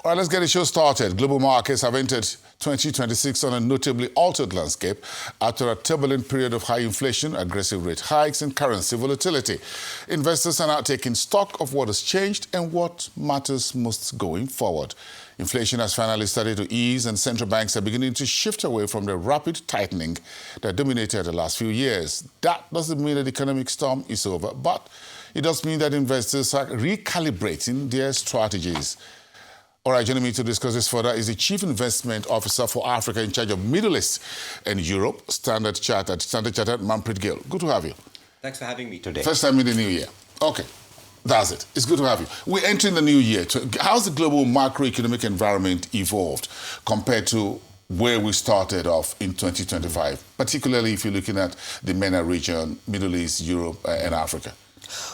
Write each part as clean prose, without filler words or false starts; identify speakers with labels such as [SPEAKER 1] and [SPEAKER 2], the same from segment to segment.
[SPEAKER 1] All right, let's get the show started. Global markets have entered 2026 on a notably altered landscape after a turbulent period of high inflation, aggressive rate hikes, and currency volatility. Investors are now taking stock of what has changed and what matters most going forward. Inflation has finally started to ease, and central banks are beginning to shift away from the rapid tightening that dominated the last few years. That doesn't mean that the economic storm is over, but it does mean that investors are recalibrating their strategies. All right, joining me to discuss this further is the Chief Investment Officer for Africa in charge of Middle East and Europe, Standard Chartered, Manpreet Gill. Good to have you.
[SPEAKER 2] Thanks for having me today.
[SPEAKER 1] First time in the new year. Okay, that's it. It's good to have you. We're entering the new year. How's the global macroeconomic environment evolved compared to where we started off in 2025, particularly if you're looking at the MENA region, Middle East, Europe, and Africa?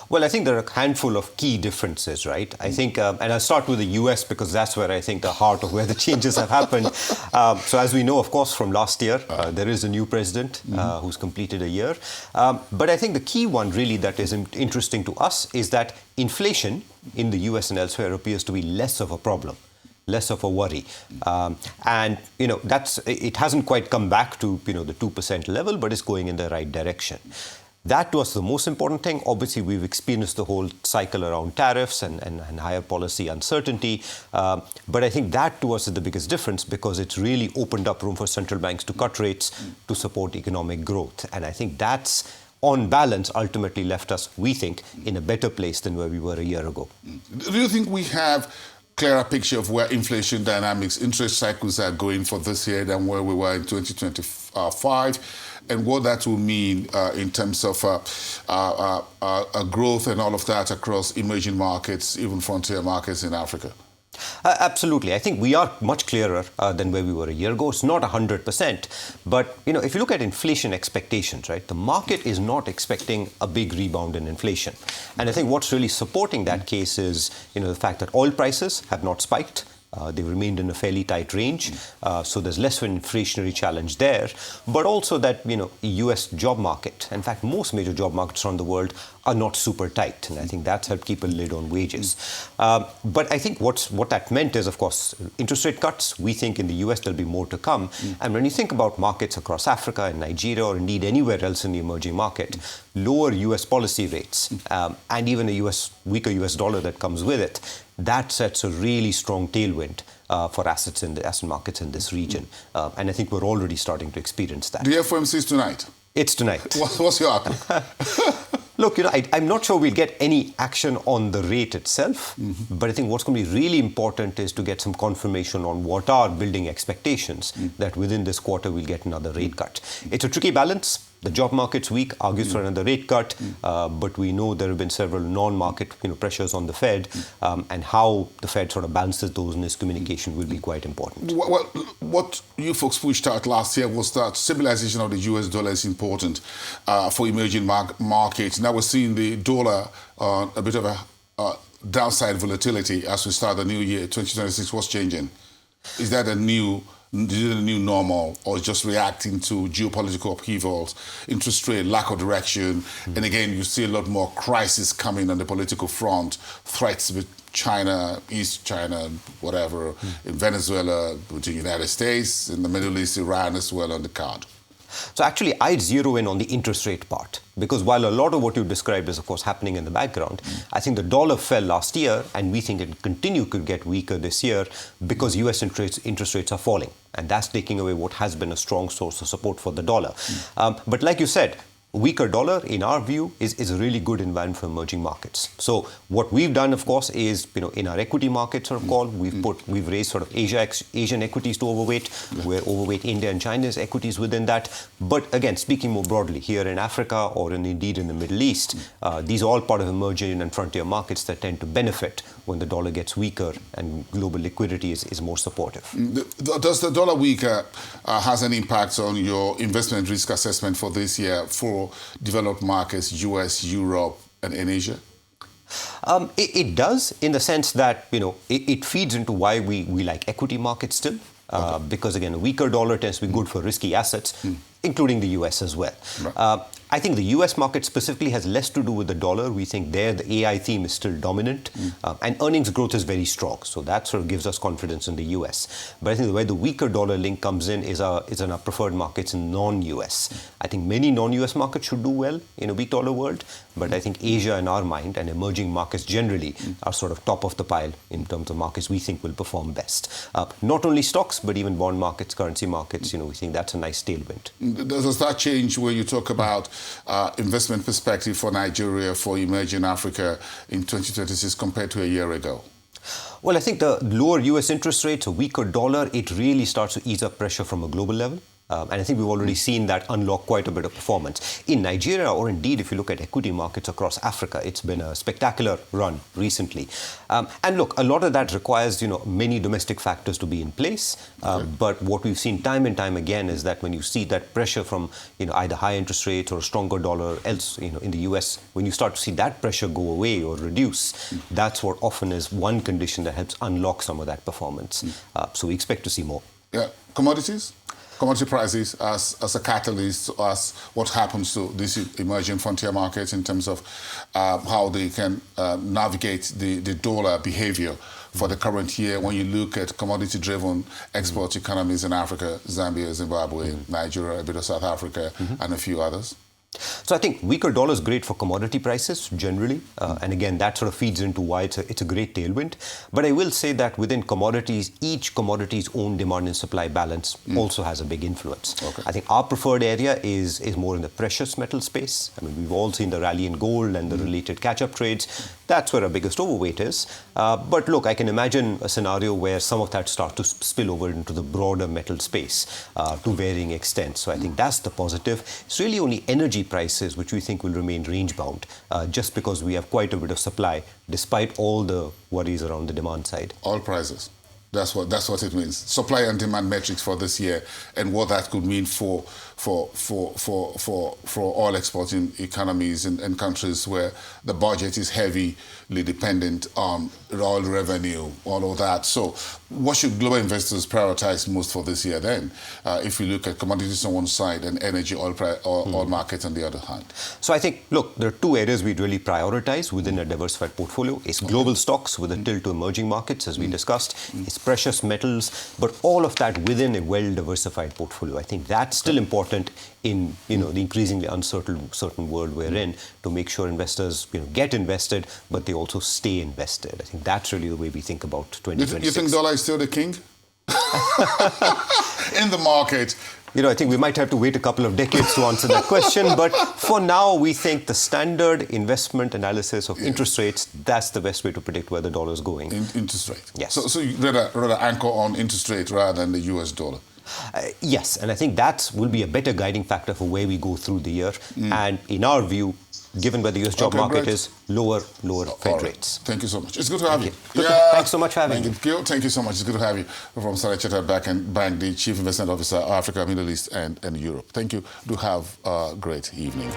[SPEAKER 2] Well, I think there are a handful of key differences, right? I think, and I'll start with the US because that's where I think the heart of where the changes have happened. So as we know, of course, from last year, there is a new president who's completed a year. But I think the key one really that is interesting to us is that inflation in the US and elsewhere appears to be less of a problem, less of a worry. And, it hasn't quite come back to, the 2% level, but it's going in the right direction. That was the most important thing. Obviously, we've experienced the whole cycle around tariffs and higher policy uncertainty. But I think that to us is the biggest difference because it's really opened up room for central banks to cut rates to support economic growth. And I think that's, on balance, ultimately left us, we think, in a better place than where we were a year ago.
[SPEAKER 1] Do you think we have clearer picture of where inflation dynamics, interest cycles are going for this year than where we were in 2025? And what that will mean in terms of growth and all of that across emerging markets, even frontier markets in Africa?
[SPEAKER 2] Absolutely. I think we are much clearer than where we were a year ago. It's not 100%. But, if you look at inflation expectations, right, the market is not expecting a big rebound in inflation. And I think what's really supporting that case is, the fact that oil prices have not spiked. They've remained in a fairly tight range, so there's less of an inflationary challenge there. But also that, U.S. job market, in fact, most major job markets around the world are not super tight. And I think that's helped keep a lid on wages. But I think what that meant is, of course, interest rate cuts. We think in the U.S. there'll be more to come. And when you think about markets across Africa and Nigeria or indeed anywhere else in the emerging market, lower U.S. policy rates and even a weaker U.S. dollar that comes with it, that sets a really strong tailwind for assets in the asset markets in this region. And I think we're already starting to experience that.
[SPEAKER 1] The FOMC is tonight?
[SPEAKER 2] It's tonight.
[SPEAKER 1] What's your outlook?
[SPEAKER 2] Look, I'm not sure we'll get any action on the rate itself, but I think what's going to be really important is to get some confirmation on what are building expectations that within this quarter we'll get another rate cut. It's a tricky balance. The job market's weak, argues for another rate cut, but we know there have been several non-market pressures on the Fed, and how the Fed sort of balances those in its communication will be quite important.
[SPEAKER 1] Well, what you folks pushed out last year was that stabilization of the US dollar is important for emerging markets. Now we're seeing the dollar on a bit of a downside volatility as we start the new year, 2026. What's changing? Is that a new normal, or just reacting to geopolitical upheavals, interest rate, lack of direction? And again, you see a lot more crisis coming on the political front, threats with China, East China, whatever, in Venezuela, with the United States, in the Middle East, Iran as well on the card.
[SPEAKER 2] So actually, I'd zero in on the interest rate part, because while a lot of what you described is, of course, happening in the background, I think the dollar fell last year, and we think it could get weaker this year because US interest rates are falling. And that's taking away what has been a strong source of support for the dollar. But like you said, weaker dollar, in our view, is a really good environment for emerging markets. So what we've done, of course, is, in our equity markets sort of call, we've raised sort of Asian equities to overweight. We're overweight India and China's equities within that. But again, speaking more broadly, here in Africa or indeed in the Middle East, these are all part of emerging and frontier markets that tend to benefit when the dollar gets weaker and global liquidity is more supportive.
[SPEAKER 1] Does the dollar weaker has an impact on your investment risk assessment for this year for developed markets, US, Europe, and in Asia?
[SPEAKER 2] It does, in the sense that, it feeds into why we like equity markets still. Because, again, a weaker dollar tends to be good for risky assets. including the US as well.
[SPEAKER 1] Right.
[SPEAKER 2] I think the US market specifically has less to do with the dollar. We think there the AI theme is still dominant, and earnings growth is very strong. So that sort of gives us confidence in the US. But I think where the weaker dollar link comes in is in our preferred markets in non-US. I think many non-US markets should do well in a weak dollar world, but I think Asia in our mind and emerging markets generally are sort of top of the pile in terms of markets we think will perform best. Not only stocks, but even bond markets, currency markets, we think that's a nice tailwind.
[SPEAKER 1] Does that change when you talk about investment perspective for Nigeria, for emerging Africa in 2026 compared to a year ago?
[SPEAKER 2] Well, I think the lower US interest rates, a weaker dollar, it really starts to ease up pressure from a global level. And I think we've already seen that unlock quite a bit of performance. In Nigeria, or indeed if you look at equity markets across Africa, it's been a spectacular run recently. And look, a lot of that requires, many domestic factors to be in place. But what we've seen time and time again is that when you see that pressure from, either high interest rates or a stronger dollar else, in the US, when you start to see that pressure go away or reduce, that's what often is one condition that helps unlock some of that performance. So we expect to see more.
[SPEAKER 1] Yeah. Commodities? Commodity prices as a catalyst, as what happens to these emerging frontier markets in terms of how they can navigate the dollar behavior for the current year when you look at commodity-driven export economies in Africa, Zambia, Zimbabwe, Nigeria, a bit of South Africa, and a few others?
[SPEAKER 2] So I think weaker dollar is great for commodity prices generally. And again, that sort of feeds into why it's a great tailwind. But I will say that within commodities, each commodity's own demand and supply balance also has a big influence.
[SPEAKER 1] Okay.
[SPEAKER 2] I think our preferred area is more in the precious metal space. I mean, we've all seen the rally in gold and the related catch-up trades. That's where our biggest overweight is. But look, I can imagine a scenario where some of that starts to spill over into the broader metal space to varying extents. So I think that's the positive. It's really only energy prices which we think will remain range-bound just because we have quite a bit of supply despite all the worries around the demand side.
[SPEAKER 1] Oil prices. That's what it means. Supply and demand metrics for this year and what that could mean for oil exporting economies and countries where the budget is heavily dependent on oil revenue, all of that. So what should global investors prioritize most for this year then? If you look at commodities on one side and energy oil markets on the other hand.
[SPEAKER 2] So I think, look, there are two areas we'd really prioritize within a diversified portfolio. It's global stocks with a tilt to emerging markets, as we discussed. It's precious metals, but all of that within a well-diversified portfolio. I think that's still important in the increasingly uncertain world we're in to make sure investors get invested, but they also stay invested. I think that's really the way we think about 2026.
[SPEAKER 1] You think dollar is still the king in the market?
[SPEAKER 2] I think we might have to wait a couple of decades to answer that question. But for now, we think the standard investment analysis of interest rates, that's the best way to predict where the dollar is going.
[SPEAKER 1] Interest rate.
[SPEAKER 2] Yes.
[SPEAKER 1] So you rather anchor on interest rate rather than the US dollar.
[SPEAKER 2] Yes, and I think that will be a better guiding factor for where we go through the year. And in our view, given where the US job market is, lower Fed rates.
[SPEAKER 1] Thank you so much. It's good to have you.
[SPEAKER 2] Thanks so much for having me.
[SPEAKER 1] Gill, thank you so much. It's good to have you from Standard Chartered Bank, the Chief Investment Officer, Africa, Middle East, and Europe. Thank you. Do have a great evening.